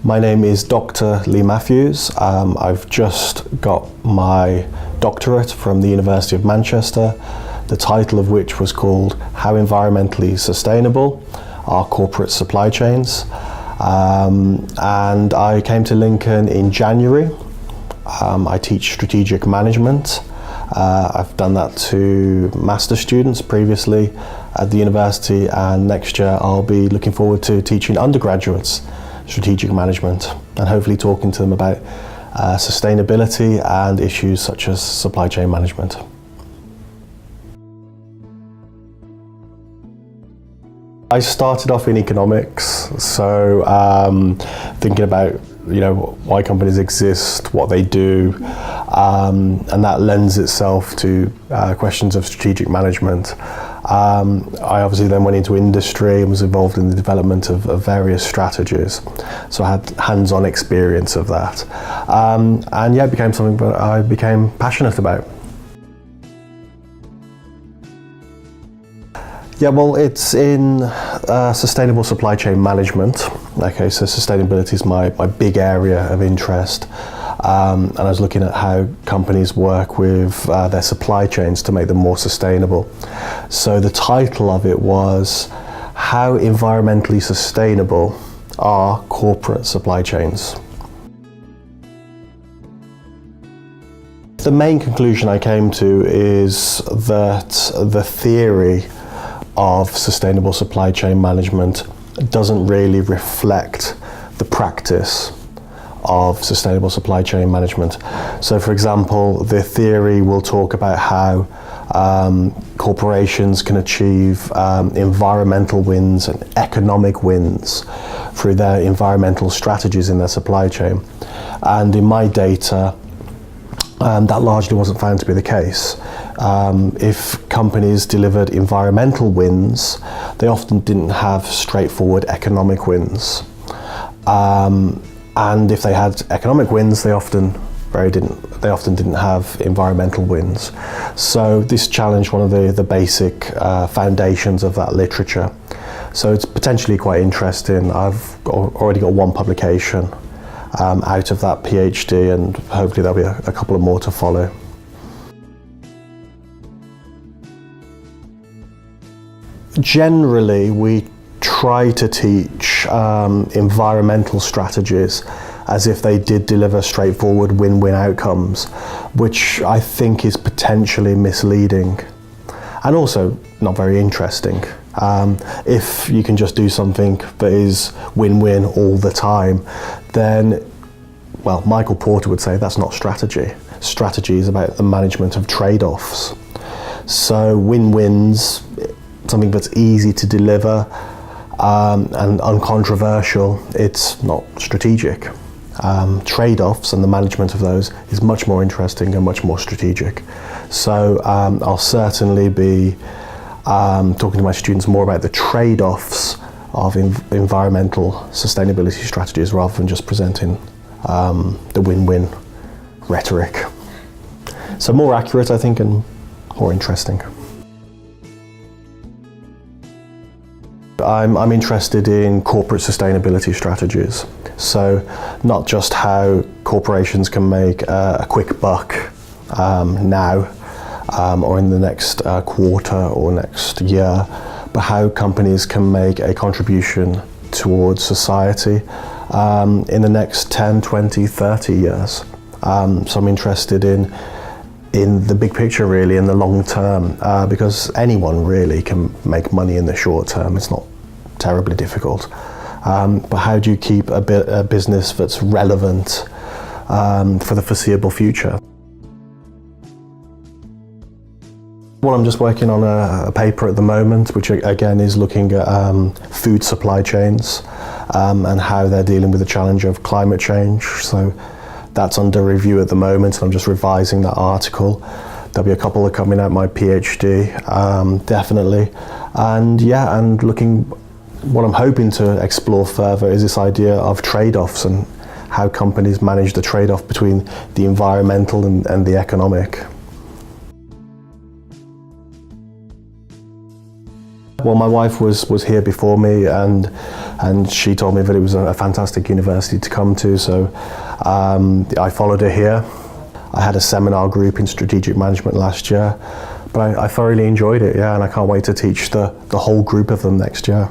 My name is Dr. Lee Matthews. I've just got my doctorate from the University of Manchester, the title of which was called How Environmentally Sustainable Are Corporate Supply Chains. And I came to Lincoln in January. I teach strategic management. I've done that to master students previously at the university, and next year I'll be looking forward to teaching undergraduates strategic management and hopefully talking to them about sustainability and issues such as supply chain management. I started off in economics, so thinking about why companies exist, what they do, and that lends itself to questions of strategic management. I obviously then went into industry and was involved in the development of various strategies, so I had hands-on experience of that, and yeah, it became something that I became passionate about. Yeah, well, it's in sustainable supply chain management. Okay, so sustainability is my big area of interest. And I was looking at how companies work with their supply chains to make them more sustainable. So the title of it was How Environmentally Sustainable Are Corporate Supply Chains? The main conclusion I came to is that the theory of sustainable supply chain management doesn't really reflect the practice of sustainable supply chain management. So for example, the theory will talk about how corporations can achieve environmental wins and economic wins through their environmental strategies in their supply chain. And in my data, that largely wasn't found to be the case. If companies delivered environmental wins, they often didn't have straightforward economic wins. And if they had economic wins, they often didn't have environmental wins. So this challenged one of the basic foundations of that literature. So it's potentially quite interesting. I've already got one publication out of that PhD, and hopefully there'll be a couple of more to follow. Generally, we try to teach environmental strategies as if they did deliver straightforward win-win outcomes, which I think is potentially misleading and also not very interesting. If you can just do something that is win-win all the time, then, well, Michael Porter would say that's not strategy. Strategy is about the management of trade-offs. So win-wins, something that's easy to deliver and uncontroversial, it's not strategic. Trade-offs and the management of those is much more interesting and much more strategic. So I'll certainly be talking to my students more about the trade-offs of environmental sustainability strategies rather than just presenting the win-win rhetoric. So more accurate, I think, and more interesting. I'm interested in corporate sustainability strategies. So not just how corporations can make a quick buck now or in the next quarter or next year, but how companies can make a contribution towards society in the next 10, 20, 30 years. So I'm interested in the big picture, really, in the long term, because anyone really can make money in the short term. It's not terribly difficult. But how do you keep a business that's relevant for the foreseeable future? Well, I'm just working on a paper at the moment, which again is looking at food supply chains and how they're dealing with the challenge of climate change. So that's under review at the moment, and I'm just revising that article. There'll be a couple that coming out my PhD, definitely. And yeah, and what I'm hoping to explore further is this idea of trade-offs and how companies manage the trade-off between the environmental and the economic. Well, my wife was here before me, and she told me that it was a fantastic university to come to, so I followed her here. I had a seminar group in strategic management last year, but I thoroughly enjoyed it, yeah, and I can't wait to teach the whole group of them next year.